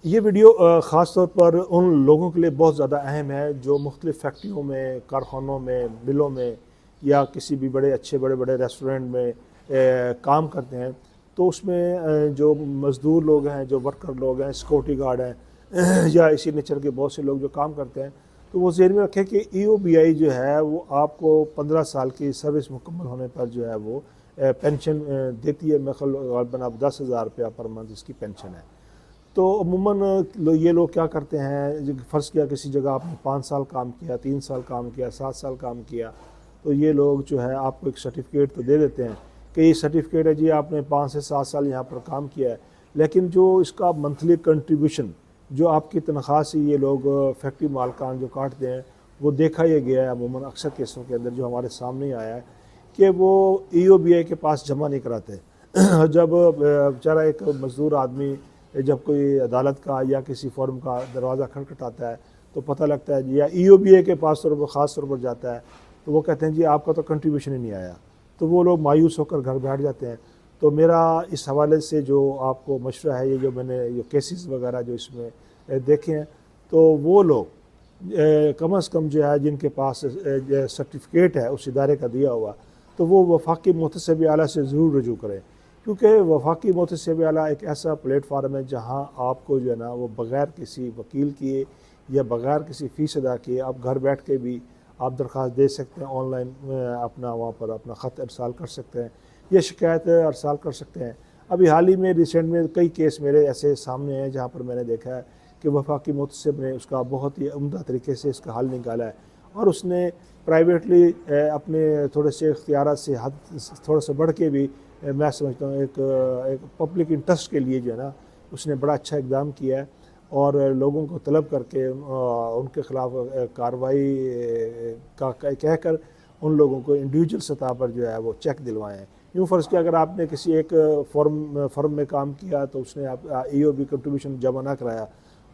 ये वीडियो ख़ास तौर पर उन लोगों के लिए बहुत ज़्यादा अहम है जो मुख्तलिफ़ फैक्ट्रियों में, कारखानों में, मिलों में या किसी भी बड़े बड़े रेस्टोरेंट में काम करते हैं। तो उसमें जो मज़दूर लोग हैं, जो वर्कर लोग हैं, सिक्योरिटी गार्ड हैं या इसी नेचर के बहुत से लोग जो काम करते हैं, तो वो ज़हन में रखें कि EOBI जो है वो आपको 15 साल की सर्विस मुकम्मल होने पर जो है वो पेंशन देती है। ग़ालिबन अब 10,000 रुपया पर मंथ इसकी पेंशन है। तो अमूमन ये लोग क्या करते हैं, फ़र्ज़ किया किसी जगह आपने 5 साल काम किया, 3 साल काम किया, 7 साल काम किया, तो ये लोग जो है आपको एक सर्टिफिकेट तो दे देते हैं कि ये सर्टिफिकेट है जी आपने 5 से 7 साल यहाँ पर काम किया है। लेकिन जो इसका मंथली कंट्रीब्यूशन जो आपकी तनख्वाह से ये लोग फैक्ट्री मालकान जो काटते हैं, वो देखा ये गया है अमूमन अक्सर केसों के अंदर जो हमारे सामने आया है कि वो EOBI के पास जमा नहीं कराते। जब बेचारा एक मज़दूर आदमी जब कोई अदालत का या किसी फॉर्म का दरवाज़ा खटखटाता है तो पता लगता है जी, या EOBI के पास तौर पर ख़ास तौर पर जाता है तो वो कहते हैं जी आपका तो कंट्रीब्यूशन ही नहीं आया, तो वो लोग मायूस होकर घर बैठ जाते हैं। तो मेरा इस हवाले से जो आपको मशवरा है, ये जो मैंने ये केसेस वगैरह जो इसमें देखे हैं, तो वो लोग कम अज़ कम जो है जिनके पास सर्टिफिकेट है उस इदारे का दिया हुआ, तो वो वफाकी मुहतसिब आला से ज़रूर रजू करें, क्योंकि वफाकी मुहतसिब आला एक ऐसा प्लेटफार्म है जहाँ आपको जो है ना वो बग़ैर किसी वकील किए या बग़ैर किसी फ़ीस अदा किए आप घर बैठ के भी आप दरख्वास्त दे सकते हैं। ऑनलाइन अपना वहाँ पर अपना ख़त अरसाल कर सकते हैं या शिकायत अरसाल कर सकते हैं। अभी हाल ही में रिसेंट में कई केस मेरे ऐसे सामने हैं जहाँ पर मैंने देखा है कि वफाकी मुहतसिब ने उसका बहुत ही उम्दा तरीके से इसका हल निकाला है और उसने प्राइवेटली अपने थोड़े से इख्तियारात से हद थोड़ा सा बढ़ के भी मैं समझता हूँ एक पब्लिक इंटरेस्ट के लिए जो है ना उसने बड़ा अच्छा इक़दाम किया है और लोगों को तलब करके उनके ख़िलाफ़ कार्रवाई का कहकर उन लोगों को इंडिविजुअल सतह पर जो है वो चेक दिलवाएँ हैं। यूँ फ़र्ज़ किया अगर आपने किसी एक फर्म में काम किया तो उसने आप EOB कंट्रीब्यूशन जमा ना कराया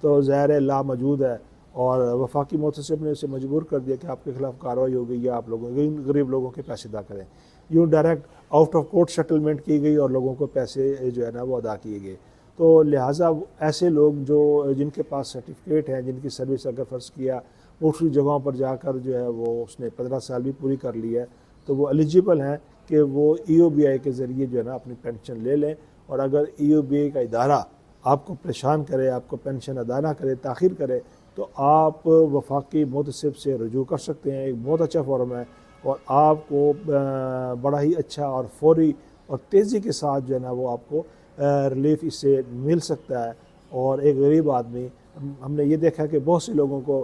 तो ज़ाहिर है ला मौजूद है और वफाकी मुहतसिब ने उसे मजबूर कर दिया कि आपके खिलाफ कार्रवाई हो गई या आप लोगों गरीब लोगों के पैसे अदा करें। यूँ direct out of court settlement की गई और लोगों को पैसे जो है ना वो अदा किए गए। तो लिहाजा ऐसे लोग जो जिनके पास सर्टिफिकेट हैं, जिनकी सर्विस अगर फ़र्ज़ किया दूसरी जगहों पर जाकर जो है वो उसने 15 साल भी पूरी कर ली है, तो वो एलिजिबल हैं कि वो EOBI के ज़रिए जो है ना अपनी पेंशन ले लें। और अगर EOBI का इदारा आपको परेशान करे, आपको पेंशन अदा ना करे, ताख़ीर करे, तो आप वफाकी मुहतसिब से रुजू कर सकते हैं। एक बहुत अच्छा फ़ोरम है और आपको बड़ा ही अच्छा और फौरी और तेज़ी के साथ जो है ना वो आपको रिलीफ इससे मिल सकता है। और एक गरीब आदमी, हमने ये देखा कि बहुत से लोगों को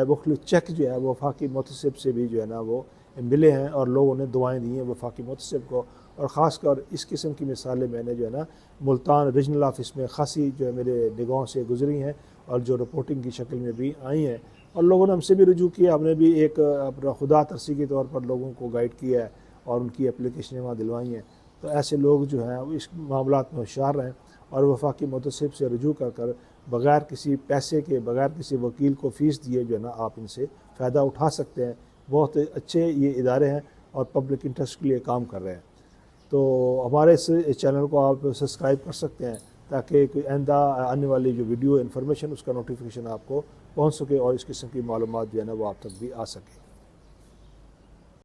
मुख्तलिफ चेक जो है वफाकी मुहतसिब से भी जो है ना वो मिले हैं और लोगों ने दुआएं दी हैं वफाकी मुहतसिब को। और ख़ासकर इस किस्म की मिसालें मैंने जो है ना मुल्तान रीजनल ऑफिस में खासी जो है मेरे निगाहों से गुजरी हैं और जो रिपोर्टिंग की शक्ल में भी आई हैं और लोगों ने हमसे भी रुजू किया। हमने भी एक अपना खुदा तरसी के तौर पर लोगों को गाइड किया है और उनकी एप्लीकेशनें वहाँ दिलवाई हैं। तो ऐसे लोग जो हैं इस मामलात में होशियार रहें और वफाकी मुहतसिब से रुजू कर बग़ैर किसी पैसे के, बग़ैर किसी वकील को फ़ीस दिए जो है ना आप इनसे फ़ायदा उठा सकते हैं। बहुत अच्छे ये इदारे हैं और पब्लिक इंटरेस्ट के लिए काम कर रहे हैं। तो हमारे इस चैनल को आप सब्सक्राइब कर सकते हैं ताकि कोई आइंदा आने वाली जो वीडियो इन्फॉर्मेशन उसका नोटिफिकेशन आपको पहुंच सके और इस किस्म की मालूमात जो है ना वो आप तक भी आ सके।